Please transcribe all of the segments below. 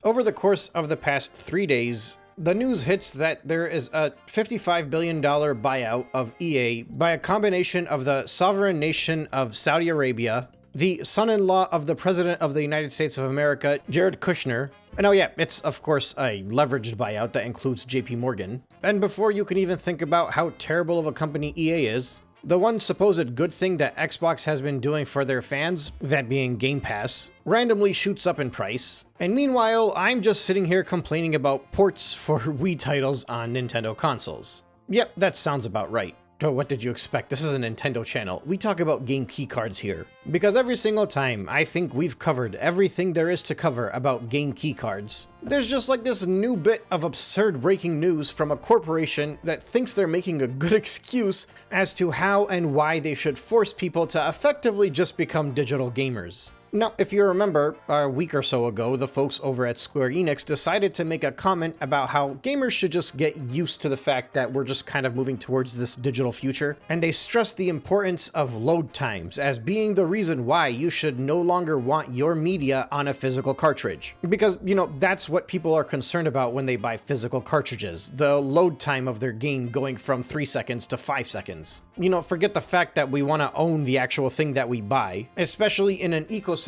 Over the course of the past 3 days, the news hits that there is a $55 billion buyout of EA by a combination of the sovereign nation of Saudi Arabia, the son-in-law of the President of the United States of America, Jared Kushner, and oh yeah, it's of course a leveraged buyout that includes JP Morgan. And before you can even think about how terrible of a company EA is, the one supposed good thing that Xbox has been doing for their fans, that being Game Pass, randomly shoots up in price. And meanwhile, I'm just sitting here complaining about ports for Wii titles on Nintendo consoles. Yep, that sounds about right. Oh, what did you expect? This is a Nintendo channel. We talk about game keycards here. Because every single time I think we've covered everything there is to cover about game keycards, there's just like this new bit of absurd breaking news from a corporation that thinks they're making a good excuse as to how and why they should force people to effectively just become digital gamers. Now, if you remember, a week or so ago, the folks over at Square Enix decided to make a comment about how gamers should just get used to the fact that we're just kind of moving towards this digital future, and they stressed the importance of load times as being the reason why you should no longer want your media on a physical cartridge. Because, that's what people are concerned about when they buy physical cartridges, the load time of their game going from 3 seconds to 5 seconds. Forget the fact that we want to own the actual thing that we buy, especially in an ecosystem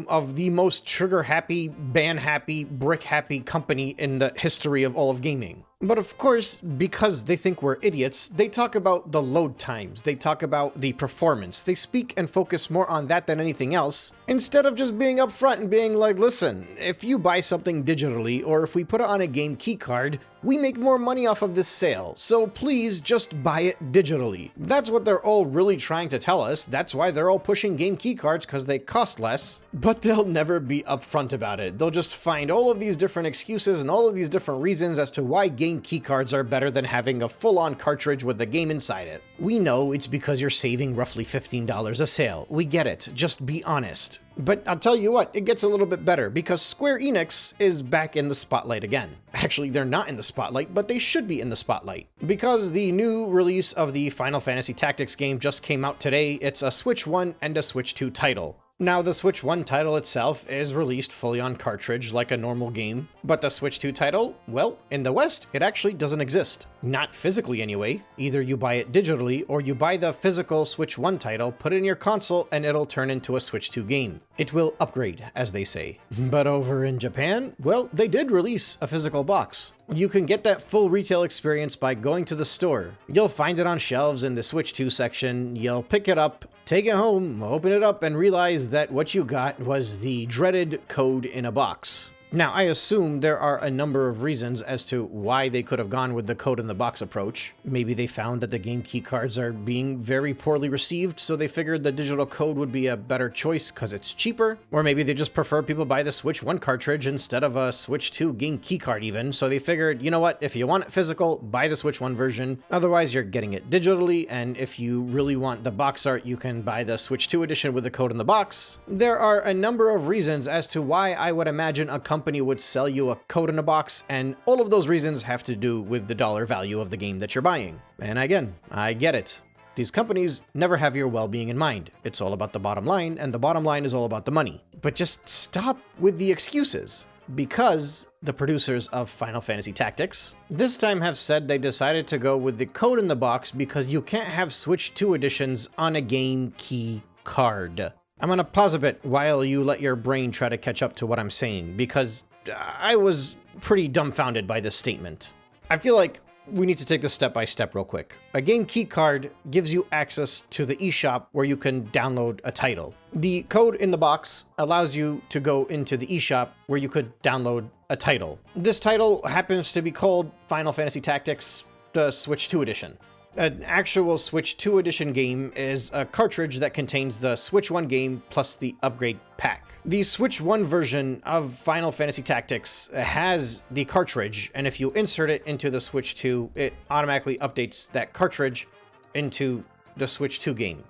of the most trigger-happy, ban-happy, brick-happy company in the history of all of gaming. But of course, because they think we're idiots, they talk about the load times, they talk about the performance, they speak and focus more on that than anything else, instead of just being upfront and being like, listen, if you buy something digitally, or if we put it on a game keycard, we make more money off of this sale, so please just buy it digitally. That's what they're all really trying to tell us. That's why they're all pushing game keycards, because they cost less, but they'll never be upfront about it. They'll just find all of these different excuses and all of these different reasons as to why game keycards are better than having a full-on cartridge with the game inside it. We know it's because you're saving roughly $15 a sale. We get it. Just be honest. But I'll tell you what, it gets a little bit better because Square Enix is back in the spotlight again. Actually, they're not in the spotlight, but they should be in the spotlight. Because the new release of the Final Fantasy Tactics game just came out today. It's a Switch 1 and a Switch 2 title. Now, the Switch 1 title itself is released fully on cartridge like a normal game, but the Switch 2 title, well, in the West, it actually doesn't exist. Not physically anyway. Either you buy it digitally or you buy the physical Switch 1 title, put it in your console, and it'll turn into a Switch 2 game. It will upgrade, as they say. But over in Japan, well, they did release a physical box. You can get that full retail experience by going to the store. You'll find it on shelves in the Switch 2 section, you'll pick it up, take it home, open it up, and realize that what you got was the dreaded code in a box. Now, I assume there are a number of reasons as to why they could have gone with the code in the box approach. Maybe they found that the game keycards are being very poorly received, so they figured the digital code would be a better choice because it's cheaper. Or maybe they just prefer people buy the Switch 1 cartridge instead of a Switch 2 game keycard even, so they figured, you know what, if you want it physical, buy the Switch 1 version. Otherwise, you're getting it digitally, and if you really want the box art, you can buy the Switch 2 edition with the code in the box. There are a number of reasons as to why I would imagine a company would sell you a code in a box, and all of those reasons have to do with the dollar value of the game that you're buying. And again, I get it. These companies never have your well-being in mind. It's all about the bottom line, and the bottom line is all about the money. But just stop with the excuses. Because the producers of Final Fantasy Tactics this time have said they decided to go with the code in the box because you can't have Switch 2 editions on a game key card. I'm gonna pause a bit while you let your brain try to catch up to what I'm saying, because I was pretty dumbfounded by this statement. I feel like we need to take this step by step real quick. A game key card gives you access to the eShop where you can download a title. The code in the box allows you to go into the eShop where you could download a title. This title happens to be called Final Fantasy Tactics, the Switch 2 edition. An actual Switch 2 edition game is a cartridge that contains the Switch 1 game plus the upgrade pack. The Switch 1 version of Final Fantasy Tactics has the cartridge, and if you insert it into the Switch 2, it automatically updates that cartridge into the Switch 2 game.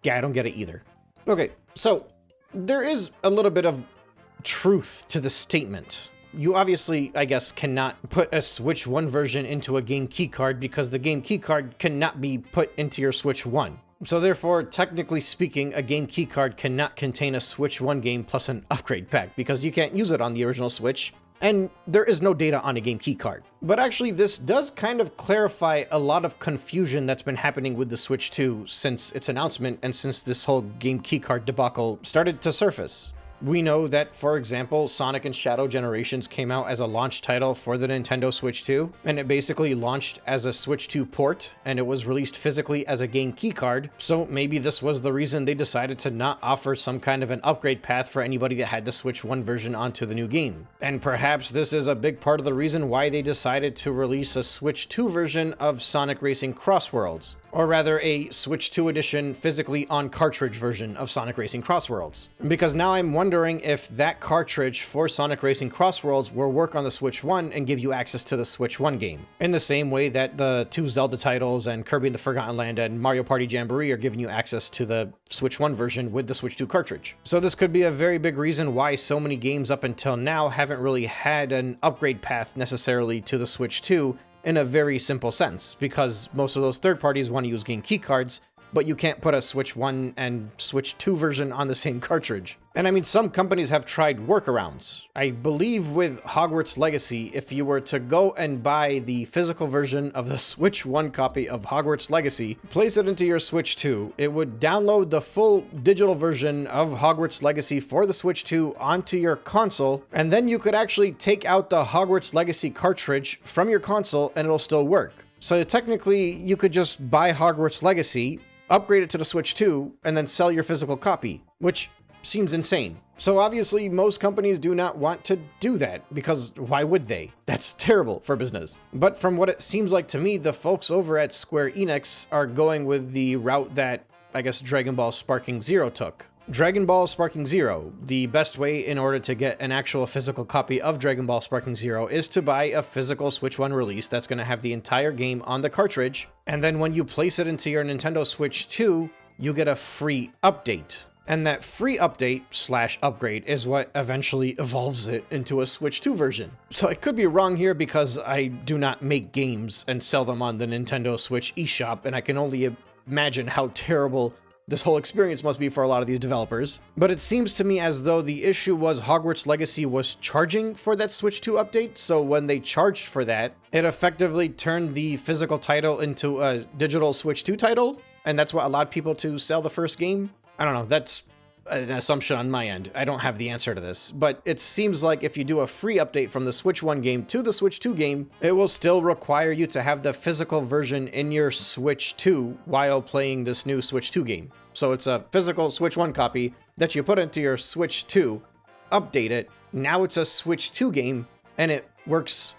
Yeah, I don't get it either. Okay, so there is a little bit of truth to the statement. You obviously, I guess, cannot put a Switch 1 version into a game keycard because the game keycard cannot be put into your Switch 1. So therefore, technically speaking, a game keycard cannot contain a Switch 1 game plus an upgrade pack, because you can't use it on the original Switch, and there is no data on a game keycard. But actually, this does kind of clarify a lot of confusion that's been happening with the Switch 2 since its announcement and since this whole game keycard debacle started to surface. We know that, for example, Sonic and Shadow Generations came out as a launch title for the Nintendo Switch 2, and it basically launched as a Switch 2 port, and it was released physically as a game keycard, so maybe this was the reason they decided to not offer some kind of an upgrade path for anybody that had the Switch 1 version onto the new game. And perhaps this is a big part of the reason why they decided to release a Switch 2 version of Sonic Racing Cross Worlds, or rather a Switch 2 edition physically on cartridge version of Sonic Racing Cross Worlds. Because now I'm wondering if that cartridge for Sonic Racing Cross Worlds will work on the Switch 1 and give you access to the Switch 1 game, in the same way that the two Zelda titles and Kirby and the Forgotten Land and Mario Party Jamboree are giving you access to the Switch 1 version with the Switch 2 cartridge. So this could be a very big reason why so many games up until now haven't really had an upgrade path necessarily to the Switch 2, in a very simple sense, because most of those third parties want to use game keycards, but you can't put a Switch 1 and Switch 2 version on the same cartridge. And I mean, some companies have tried workarounds. I believe with Hogwarts Legacy, if you were to go and buy the physical version of the Switch 1 copy of Hogwarts Legacy, place it into your Switch 2, it would download the full digital version of Hogwarts Legacy for the Switch 2 onto your console, and then you could actually take out the Hogwarts Legacy cartridge from your console and it'll still work. So technically, you could just buy Hogwarts Legacy, upgrade it to the Switch 2, and then sell your physical copy, which seems insane. So obviously most companies do not want to do that, because why would they? That's terrible for business. But from what it seems like to me, the folks over at Square Enix are going with the route that, I guess, Dragon Ball Sparking Zero took. Dragon Ball Sparking Zero, the best way in order to get an actual physical copy of Dragon Ball Sparking Zero is to buy a physical Switch 1 release that's going to have the entire game on the cartridge, and then when you place it into your Nintendo Switch 2, you get a free update. And that free update / upgrade is what eventually evolves it into a Switch 2 version. So I could be wrong here because I do not make games and sell them on the Nintendo Switch eShop, and I can only imagine how terrible this whole experience must be for a lot of these developers. But it seems to me as though the issue was Hogwarts Legacy was charging for that Switch 2 update, so when they charged for that, it effectively turned the physical title into a digital Switch 2 title, and that's what allowed people to sell the first game. I don't know, that's an assumption on my end. I don't have the answer to this, but it seems like if you do a free update from the Switch 1 game to the Switch 2 game, it will still require you to have the physical version in your Switch 2 while playing this new Switch 2 game. So it's a physical Switch 1 copy that you put into your Switch 2, update it, now it's a Switch 2 game, and it works.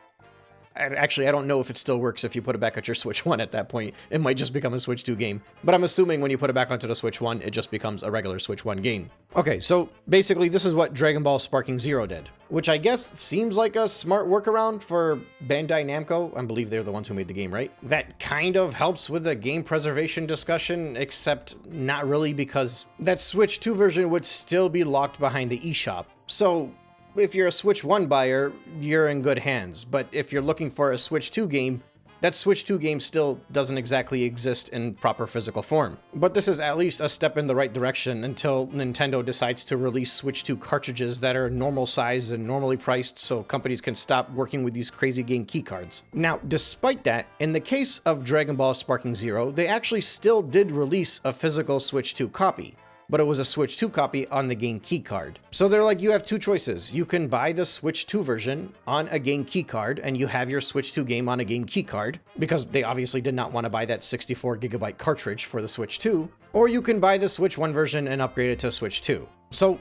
Actually, I don't know if it still works if you put it back at your Switch 1 at that point. It might just become a Switch 2 game. But I'm assuming when you put it back onto the Switch 1, it just becomes a regular Switch 1 game. Okay, so basically this is what Dragon Ball Sparking Zero did, which I guess seems like a smart workaround for Bandai Namco. I believe they're the ones who made the game, right? That kind of helps with the game preservation discussion, except not really, because that Switch 2 version would still be locked behind the eShop. So if you're a Switch 1 buyer, you're in good hands. But if you're looking for a Switch 2 game, that Switch 2 game still doesn't exactly exist in proper physical form. But this is at least a step in the right direction until Nintendo decides to release Switch 2 cartridges that are normal size and normally priced, so companies can stop working with these crazy game keycards. Now, despite that, in the case of Dragon Ball Sparking Zero, they actually still did release a physical Switch 2 copy, but it was a Switch 2 copy on the game keycard. So they're like, you have two choices. You can buy the Switch 2 version on a game keycard, and you have your Switch 2 game on a game keycard, because they obviously did not want to buy that 64GB cartridge for the Switch 2, or you can buy the Switch 1 version and upgrade it to Switch 2. So,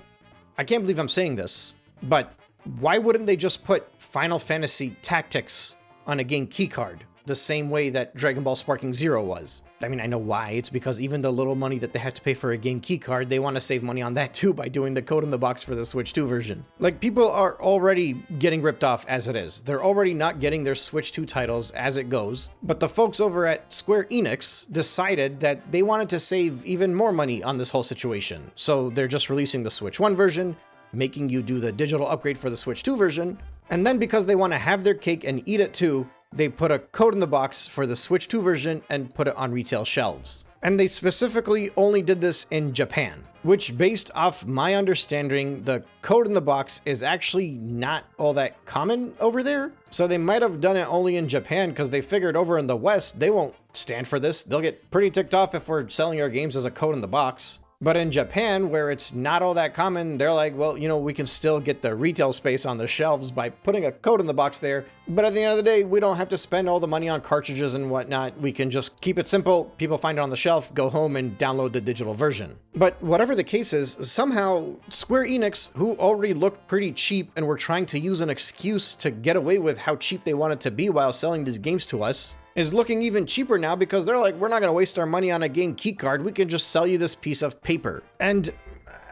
I can't believe I'm saying this, but why wouldn't they just put Final Fantasy Tactics on a game keycard, the same way that Dragon Ball Sparking Zero was? I mean, I know why. It's because even the little money that they have to pay for a game keycard, they want to save money on that too by doing the code in the box for the Switch 2 version. Like, people are already getting ripped off as it is. They're already not getting their Switch 2 titles as it goes. But the folks over at Square Enix decided that they wanted to save even more money on this whole situation. So they're just releasing the Switch 1 version, making you do the digital upgrade for the Switch 2 version, and then because they want to have their cake and eat it too, they put a code in the box for the Switch 2 version and put it on retail shelves. And they specifically only did this in Japan, which, based off my understanding, the code in the box is actually not all that common over there. So they might have done it only in Japan because they figured over in the West, they won't stand for this. They'll get pretty ticked off if we're selling our games as a code in the box. But in Japan, where it's not all that common, they're like, well, you know, we can still get the retail space on the shelves by putting a code in the box there. But at the end of the day, we don't have to spend all the money on cartridges and whatnot. We can just keep it simple. People find it on the shelf, go home and download the digital version. But whatever the case is, somehow Square Enix, who already looked pretty cheap and were trying to use an excuse to get away with how cheap they wanted to be while selling these games to us, is looking even cheaper now because they're like, we're not going to waste our money on a game keycard. We can just sell you this piece of paper. And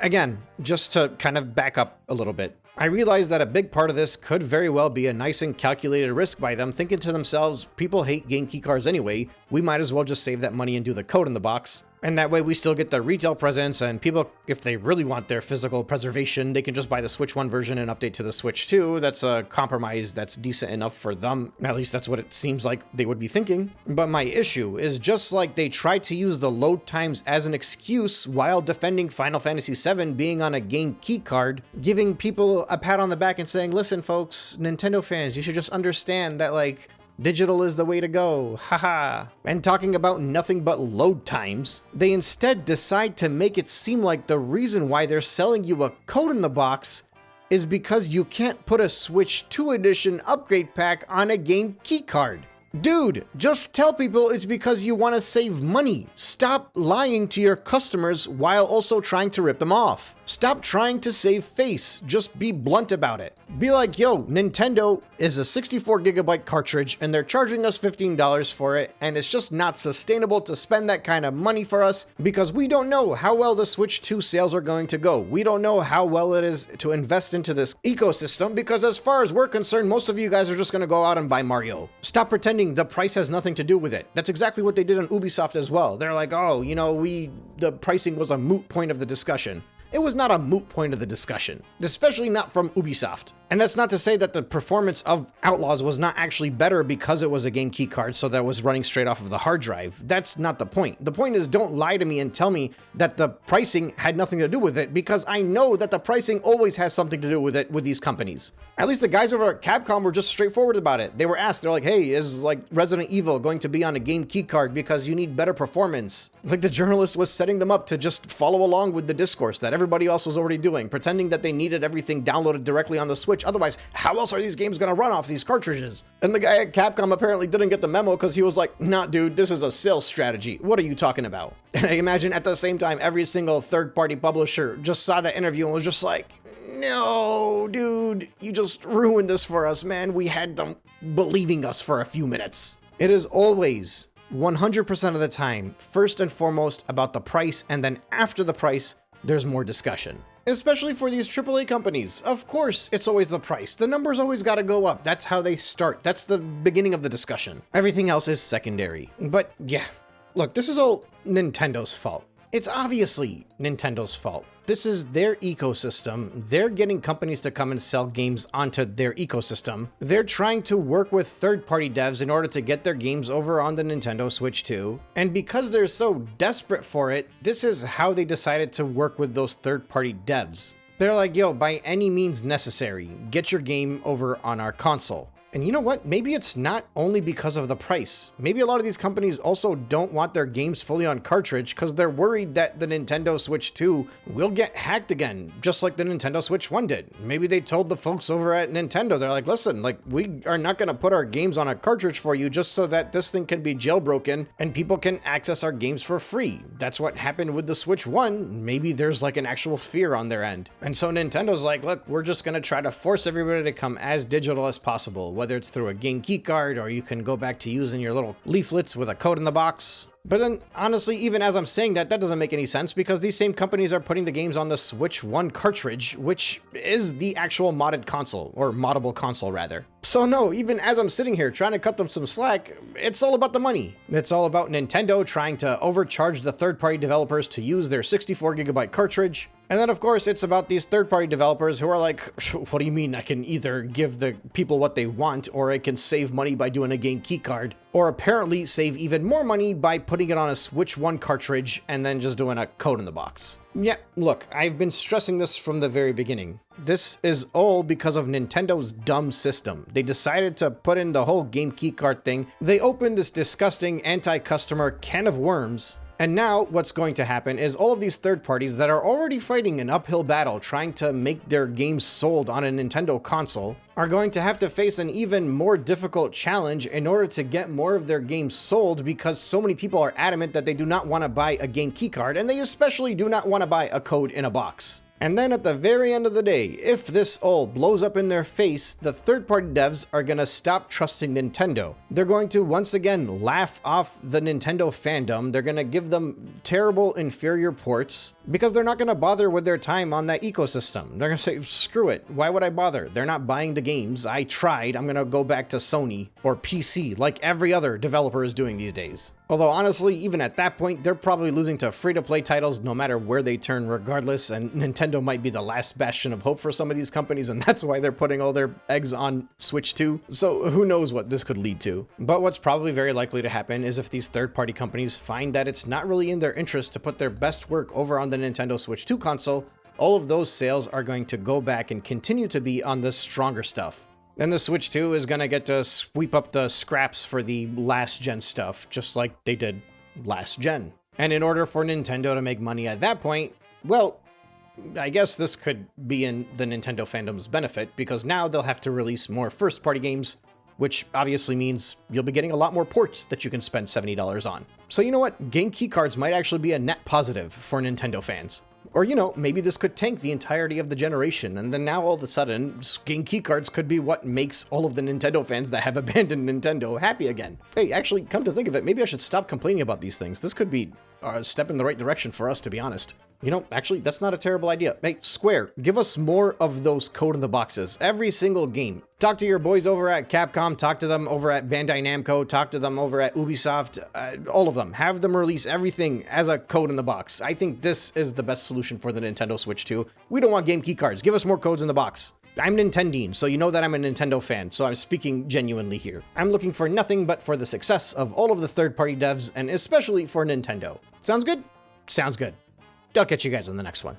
again, just to kind of back up a little bit, I realize that a big part of this could very well be a nice and calculated risk by them thinking to themselves, people hate game keycards anyway. We might as well just save that money and do the code in the box. And that way we still get the retail presence, and people, if they really want their physical preservation, they can just buy the Switch 1 version and update to the Switch 2. That's a compromise that's decent enough for them. At least that's what it seems like they would be thinking. But my issue is just like they tried to use the load times as an excuse while defending Final Fantasy VII being on a game keycard, giving people a pat on the back and saying, listen folks, Nintendo fans, you should just understand that like, digital is the way to go, haha. And talking about nothing but load times, they instead decide to make it seem like the reason why they're selling you a code in the box is because you can't put a Switch 2 edition upgrade pack on a game keycard. Dude, just tell people it's because you want to save money. Stop lying to your customers while also trying to rip them off. Stop trying to save face. Just be blunt about it. Be like, yo, Nintendo is a 64 gigabyte cartridge and they're charging us $15 for it, and it's just not sustainable to spend that kind of money for us because we don't know how well the Switch 2 sales are going to go. We don't know how well it is to invest into this ecosystem because as far as we're concerned, most of you guys are just going to go out and buy Mario. Stop pretending the price has nothing to do with it. That's exactly what they did on Ubisoft as well. They're like, oh, you know, the pricing was a moot point of the discussion. It was not a moot point of the discussion, especially not from Ubisoft. And that's not to say that the performance of Outlaws was not actually better because it was a game keycard, so that was running straight off of the hard drive. That's not the point. The point is, don't lie to me and tell me that the pricing had nothing to do with it, because I know that the pricing always has something to do with it with these companies. At least the guys over at Capcom were just straightforward about it. They were asked, they're like, hey, is like Resident Evil going to be on a game keycard because you need better performance? Like the journalist was setting them up to just follow along with the discourse that everybody else was already doing, pretending that they needed everything downloaded directly on the Switch. Otherwise, how else are these games going to run off these cartridges? And the guy at Capcom apparently didn't get the memo because he was like, nah, dude, this is a sales strategy. What are you talking about? And I imagine at the same time, every single third-party publisher just saw that interview and was just like, no, dude, you just ruined this for us, man. We had them believing us for a few minutes. It is always 100% of the time, first and foremost about the price, and then after the price, there's more discussion. Especially for these AAA companies. Of course, it's always the price. The numbers always gotta go up. That's how they start. That's the beginning of the discussion. Everything else is secondary. But yeah, look, this is all Nintendo's fault. It's obviously Nintendo's fault. This is their ecosystem. They're getting companies to come and sell games onto their ecosystem. They're trying to work with third-party devs in order to get their games over on the Nintendo Switch 2. And because they're so desperate for it, this is how they decided to work with those third-party devs. They're like, yo, by any means necessary, get your game over on our console. And you know what? Maybe it's not only because of the price. Maybe a lot of these companies also don't want their games fully on cartridge because they're worried that the Nintendo Switch 2 will get hacked again, just like the Nintendo Switch 1 did. Maybe they told the folks over at Nintendo, they're like, listen, like we are not going to put our games on a cartridge for you just so that this thing can be jailbroken and people can access our games for free. That's what happened with the Switch 1. Maybe there's like an actual fear on their end. And so Nintendo's like, look, we're just going to try to force everybody to come as digital as possible, whether it's through a game keycard or you can go back to using your little leaflets with a code in the box. But then, honestly, even as I'm saying that, that doesn't make any sense because these same companies are putting the games on the Switch 1 cartridge, which is the actual modded console, or moddable console rather. So no, even as I'm sitting here trying to cut them some slack, it's all about the money. It's all about Nintendo trying to overcharge the third-party developers to use their 64 gigabyte cartridge, And then, of course, it's about these third-party developers who are like, what do you mean I can either give the people what they want, or I can save money by doing a game keycard, or apparently save even more money by putting it on a Switch 1 cartridge and then just doing a code in the box. Yeah, look, I've been stressing this from the very beginning. This is all because of Nintendo's dumb system. They decided to put in the whole game keycard thing. They opened this disgusting anti-customer can of worms. And now what's going to happen is all of these third parties that are already fighting an uphill battle trying to make their games sold on a Nintendo console are going to have to face an even more difficult challenge in order to get more of their games sold, because so many people are adamant that they do not want to buy a game keycard, and they especially do not want to buy a code in a box. And then at the very end of the day, if this all blows up in their face, the third-party devs are going to stop trusting Nintendo. They're going to once again laugh off the Nintendo fandom. They're going to give them terrible, inferior ports because they're not going to bother with their time on that ecosystem. They're going to say, screw it. Why would I bother? They're not buying the games. I tried. I'm going to go back to Sony or PC like every other developer is doing these days. Although honestly, even at that point, they're probably losing to free-to-play titles no matter where they turn regardless, and Nintendo might be the last bastion of hope for some of these companies, and that's why they're putting all their eggs on Switch 2. So who knows what this could lead to. But what's probably very likely to happen is if these third-party companies find that it's not really in their interest to put their best work over on the Nintendo Switch 2 console, all of those sales are going to go back and continue to be on the stronger stuff. And the Switch 2 is going to get to sweep up the scraps for the last gen stuff, just like they did last gen. And in order for Nintendo to make money at that point, well, I guess this could be in the Nintendo fandom's benefit, because now they'll have to release more first-party games, which obviously means you'll be getting a lot more ports that you can spend $70 on. So you know what? Game keycards might actually be a net positive for Nintendo fans. Or, you know, maybe this could tank the entirety of the generation, and then now all of a sudden, game keycards could be what makes all of the Nintendo fans that have abandoned Nintendo happy again. Hey, actually, come to think of it, maybe I should stop complaining about these things. This could be a step in the right direction for us, to be honest. You know, actually, that's not a terrible idea. Hey, Square, give us more of those code in the boxes. Every single game. Talk to your boys over at Capcom, talk to them over at Bandai Namco, talk to them over at Ubisoft, all of them. Have them release everything as a code in the box. I think this is the best solution for the Nintendo Switch 2. We don't want game keycards. Give us more codes in the box. I'm Nintendine, so you know that I'm a Nintendo fan, so I'm speaking genuinely here. I'm looking for nothing but for the success of all of the third-party devs, and especially for Nintendo. Sounds good? Sounds good. I'll catch you guys on the next one.